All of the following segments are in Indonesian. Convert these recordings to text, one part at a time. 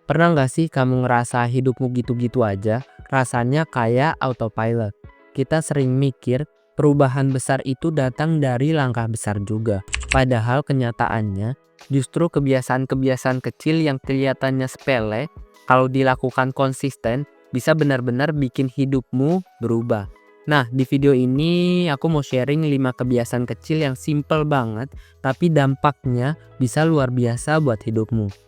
Pernah nggak sih kamu ngerasa hidupmu gitu-gitu aja? Rasanya kayak autopilot. Kita sering mikir perubahan besar itu datang dari langkah besar juga. Padahal kenyataannya justru kebiasaan-kebiasaan kecil yang kelihatannya sepele, kalau dilakukan konsisten, bisa benar-benar bikin hidupmu berubah. Nah, di video ini aku mau sharing 5 kebiasaan kecil yang simple banget, tapi dampaknya bisa luar biasa buat hidupmu.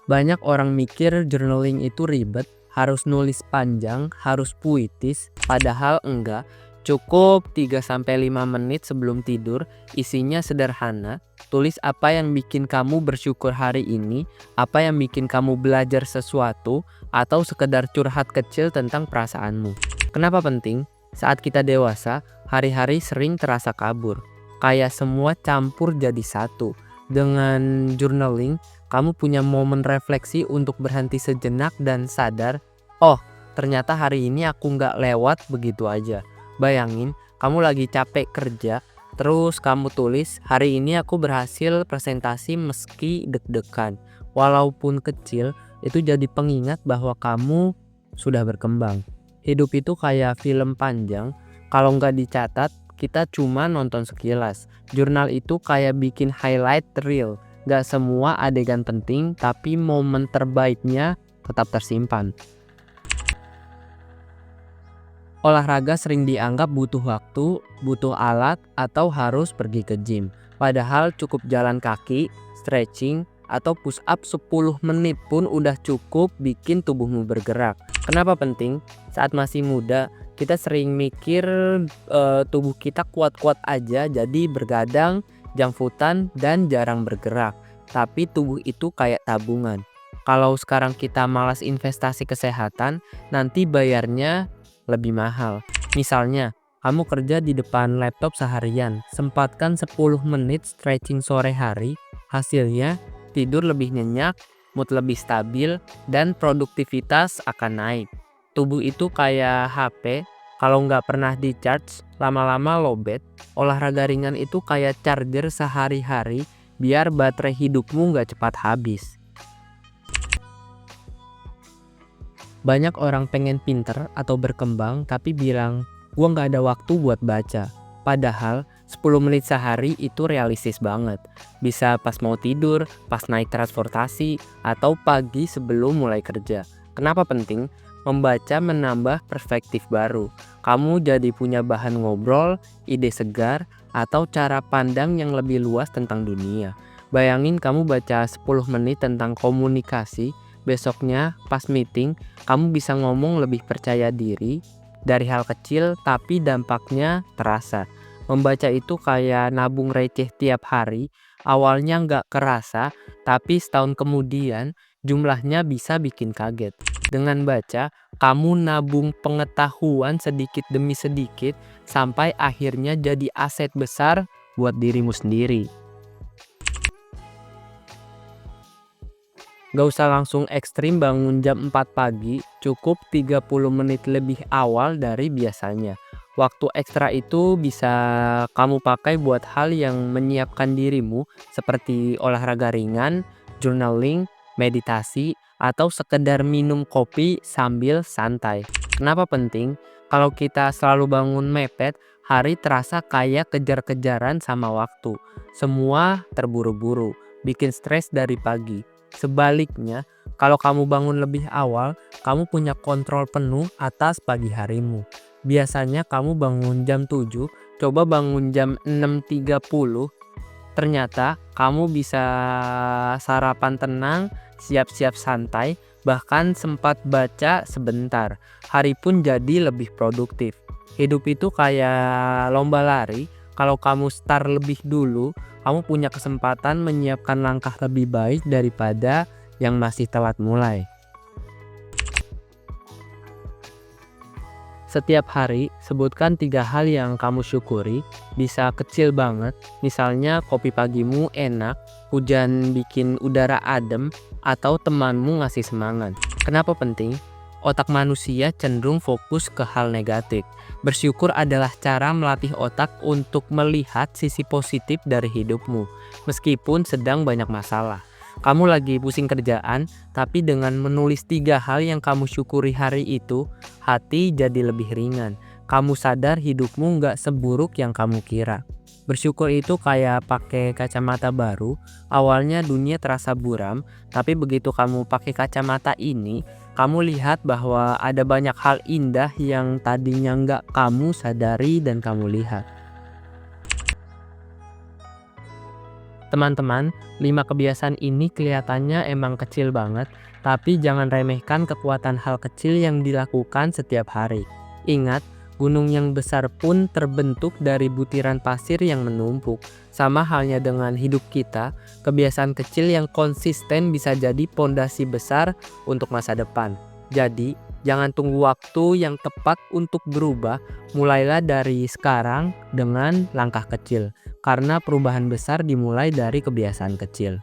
Banyak orang mikir journaling itu ribet, harus nulis panjang, harus puitis, padahal enggak. Cukup 3-5 menit sebelum tidur, isinya sederhana. Tulis apa yang bikin kamu bersyukur hari ini, apa yang bikin kamu belajar sesuatu, atau sekedar curhat kecil tentang perasaanmu. Kenapa penting? Saat kita dewasa, hari-hari sering terasa kabur. Kayak semua campur jadi satu. Dengan journaling, kamu punya momen refleksi untuk berhenti sejenak dan sadar, oh ternyata hari ini aku nggak lewat begitu aja. Bayangin, kamu lagi capek kerja, terus kamu tulis, hari ini aku berhasil presentasi meski deg-degan. Walaupun kecil, itu jadi pengingat bahwa kamu sudah berkembang. Hidup itu kayak film panjang, kalau nggak dicatat, kita cuma nonton sekilas. Jurnal itu kayak bikin highlight reel. Gak semua adegan penting, tapi momen terbaiknya tetap tersimpan. Olahraga sering dianggap butuh waktu, butuh alat, atau harus pergi ke gym. Padahal cukup jalan kaki, stretching, atau push up 10 menit pun udah cukup bikin tubuhmu bergerak. Kenapa penting? Saat masih muda, kita sering mikir tubuh kita kuat-kuat aja, jadi bergadang, jangfutan, dan jarang bergerak. Tapi tubuh itu kayak tabungan. Kalau sekarang kita malas investasi kesehatan, nanti bayarnya lebih mahal. Misalnya, kamu kerja di depan laptop seharian, sempatkan 10 menit stretching sore hari, hasilnya tidur lebih nyenyak, mood lebih stabil, dan produktivitas akan naik. Tubuh itu kayak HP, kalau nggak pernah di-charge, lama-lama lowbat. Olahraga ringan itu kayak charger sehari-hari, biar baterai hidupmu nggak cepat habis. Banyak orang pengen pinter atau berkembang tapi bilang, gua nggak ada waktu buat baca. Padahal 10 menit sehari itu realistis banget. Bisa pas mau tidur, pas naik transportasi, atau pagi sebelum mulai kerja. Kenapa penting? Membaca menambah perspektif baru. Kamu jadi punya bahan ngobrol, ide segar, atau cara pandang yang lebih luas tentang dunia. Bayangin kamu baca 10 menit tentang komunikasi, besoknya pas meeting, kamu bisa ngomong lebih percaya diri dari hal kecil tapi dampaknya terasa. Membaca itu kayak nabung receh tiap hari, awalnya nggak kerasa, tapi setahun kemudian jumlahnya bisa bikin kaget. Dengan baca, kamu nabung pengetahuan sedikit demi sedikit sampai akhirnya jadi aset besar buat dirimu sendiri. Gak usah langsung ekstrim bangun jam 4 pagi, cukup 30 menit lebih awal dari biasanya. Waktu ekstra itu bisa kamu pakai buat hal yang menyiapkan dirimu seperti olahraga ringan, journaling, meditasi, atau sekedar minum kopi sambil santai. Kenapa penting? Kalau kita selalu bangun mepet, hari terasa kayak kejar-kejaran sama waktu. Semua terburu-buru, bikin stres dari pagi. Sebaliknya, kalau kamu bangun lebih awal, kamu punya kontrol penuh atas pagi harimu. Biasanya kamu bangun jam 7, coba bangun jam 6.30. Ternyata kamu bisa sarapan tenang, siap-siap santai, bahkan sempat baca sebentar. Hari pun jadi lebih produktif. Hidup itu kayak lomba lari. Kalau kamu start lebih dulu, kamu punya kesempatan menyiapkan langkah lebih baik daripada yang masih telat mulai. Setiap hari, sebutkan 3 hal yang kamu syukuri, bisa kecil banget, misalnya kopi pagimu enak, hujan bikin udara adem, atau temanmu ngasih semangat. Kenapa penting? Otak manusia cenderung fokus ke hal negatif. Bersyukur adalah cara melatih otak untuk melihat sisi positif dari hidupmu, meskipun sedang banyak masalah. Kamu lagi pusing kerjaan, tapi dengan menulis 3 hal yang kamu syukuri hari itu, hati jadi lebih ringan. Kamu sadar hidupmu nggak seburuk yang kamu kira. Bersyukur itu kayak pakai kacamata baru. Awalnya dunia terasa buram, tapi begitu kamu pakai kacamata ini, kamu lihat bahwa ada banyak hal indah yang tadinya nggak kamu sadari dan kamu lihat. Teman-teman, 5 kebiasaan ini kelihatannya emang kecil banget, tapi jangan remehkan kekuatan hal kecil yang dilakukan setiap hari. Ingat, gunung yang besar pun terbentuk dari butiran pasir yang menumpuk. Sama halnya dengan hidup kita, kebiasaan kecil yang konsisten bisa jadi pondasi besar untuk masa depan. Jadi, jangan tunggu waktu yang tepat untuk berubah, mulailah dari sekarang dengan langkah kecil. Karena perubahan besar dimulai dari kebiasaan kecil.